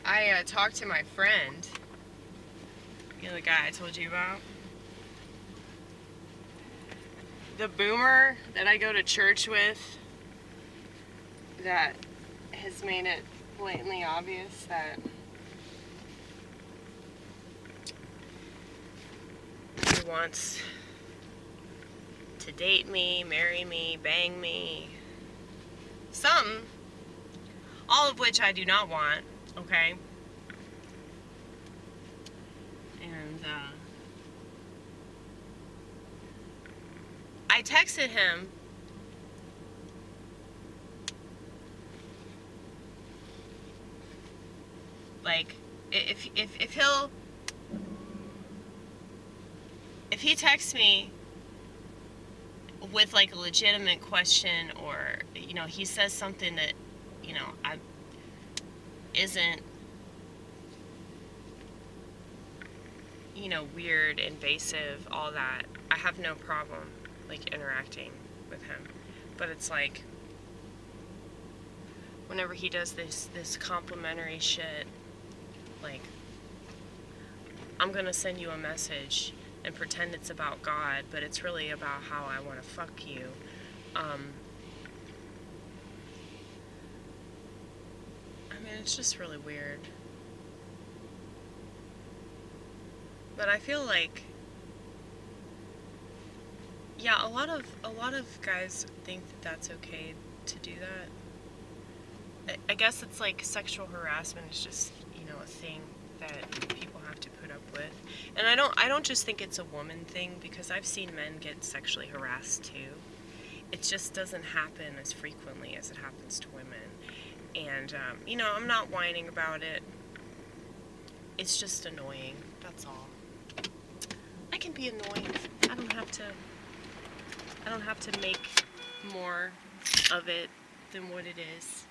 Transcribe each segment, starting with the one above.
I talked to my friend, the guy I told you about. The boomer that I go to church with that has made it blatantly obvious that he wants to date me, marry me, bang me, something, all of which I do not want, okay? And I texted him like if he texts me with like a legitimate question, or he says something that I isn't weird, invasive, all that, I have no problem like interacting with him. But it's like whenever he does this complimentary shit, like, I'm gonna send you a message and pretend it's about God, but it's really about how I want to fuck you. I mean, it's just really weird. But I feel like, yeah, a lot of guys think that that's okay to do that. I guess it's like sexual harassment is just, a thing that people have to put up with. And I don't just think it's a woman thing, because I've seen men get sexually harassed too. It just doesn't happen as frequently as it happens to women. And, I'm not whining about it. It's just annoying. That's all. I can be annoying. I don't have to make more of it than what it is.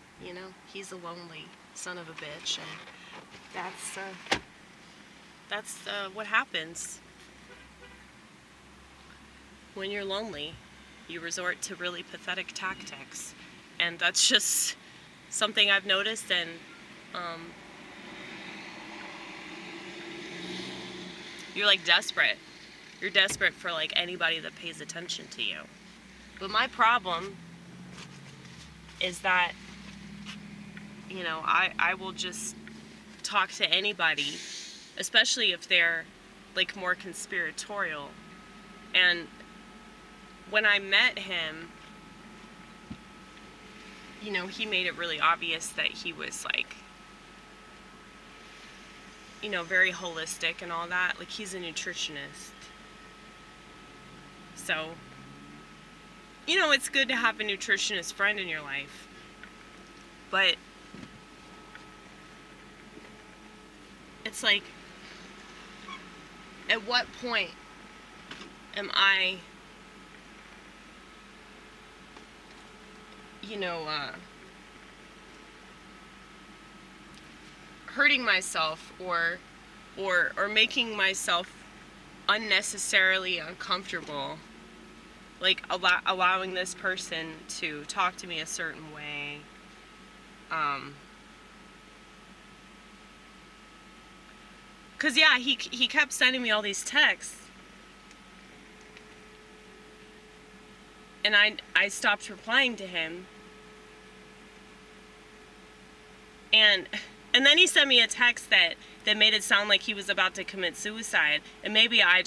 He's a lonely son of a bitch, and that's what happens when you're lonely. You resort to really pathetic tactics, and that's just something I've noticed. And you're like desperate. You're desperate for like anybody that pays attention to you. But my problem is that I will just talk to anybody, especially if they're like more conspiratorial. And when I met him, he made it really obvious that he was like, very holistic and all that. Like, he's a nutritionist. So, it's good to have a nutritionist friend in your life. But it's like, at what point am I, hurting myself or making myself unnecessarily uncomfortable, like allowing this person to talk to me a certain way, cause yeah, he kept sending me all these texts, and I stopped replying to him, and then he sent me a text that made it sound like he was about to commit suicide. And maybe I'm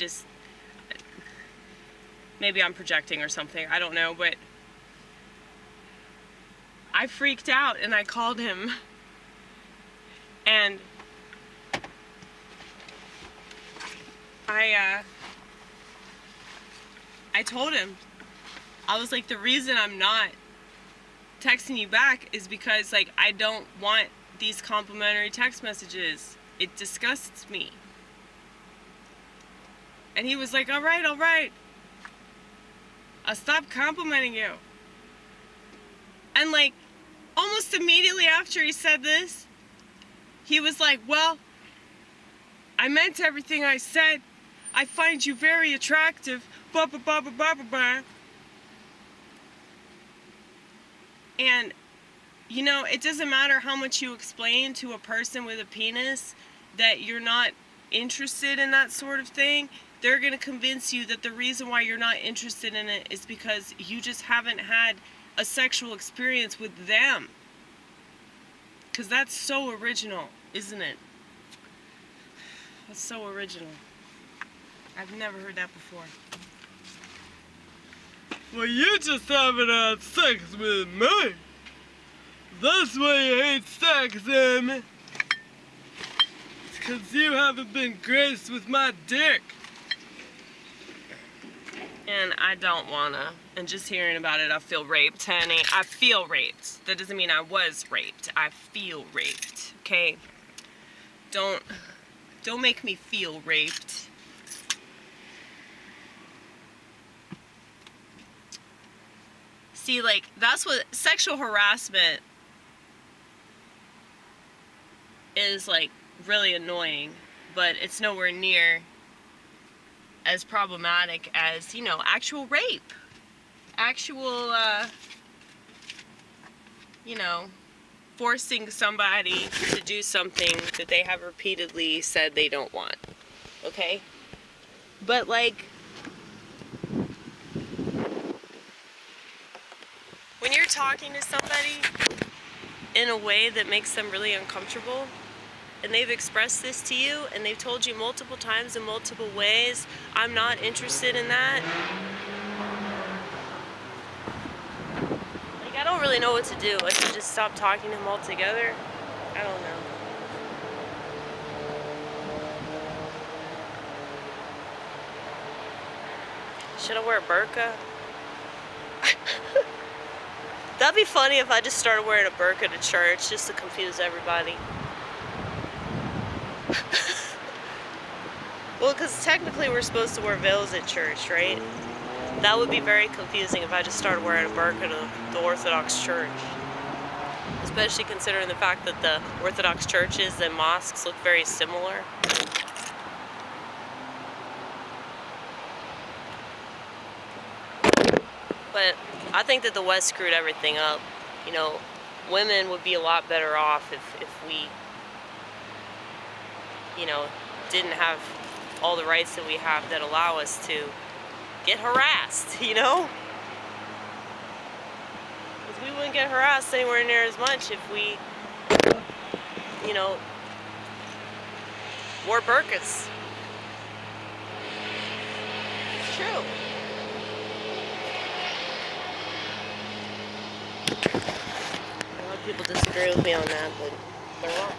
projecting or something, I don't know, but I freaked out and I called him, and I told him, I was like, the reason I'm not texting you back is because, like, I don't want these complimentary text messages. It disgusts me. And he was like, all right, I'll stop complimenting you. And like, almost immediately after he said this, he was like, well, I meant everything I said. I find you very attractive. Blah, blah, blah, blah, blah, blah, blah. And, You know, it doesn't matter how much you explain to a person with a penis that you're not interested in that sort of thing. They're going to convince you that the reason why you're not interested in it is because you just haven't had a sexual experience with them. Because that's so original, isn't it? That's so original. I've never heard that before. Well, you just haven't had sex with me. That's why you hate sex, Amy. It's because you haven't been graced with my dick. And I don't wanna. And just hearing about it, I feel raped, honey. I feel raped. That doesn't mean I was raped. I feel raped, okay? Don't make me feel raped. See, like, that's what sexual harassment is, like, really annoying, but it's nowhere near as problematic as, you know, actual rape. Actual, you know, forcing somebody to do something that they have repeatedly said they don't want. Okay? But, like, when you're talking to somebody in a way that makes them really uncomfortable, and they've expressed this to you, and they've told you multiple times in multiple ways, I'm not interested in that. Like, I don't really know what to do. I should just stop talking to them altogether. I don't know. Should I wear a burka? That'd be funny if I just started wearing a burka to church just to confuse everybody. Well, because technically we're supposed to wear veils at church, right? That would be very confusing if I just started wearing a burka to the Orthodox church. Especially considering the fact that the Orthodox churches and mosques look very similar. But I think that the West screwed everything up. You know, women would be a lot better off if we, you know, didn't have all the rights that we have that allow us to get harassed, you know? Because we wouldn't get harassed anywhere near as much if we, you know, wore burkas. It's true. A lot of people disagree with me on that, but they're wrong.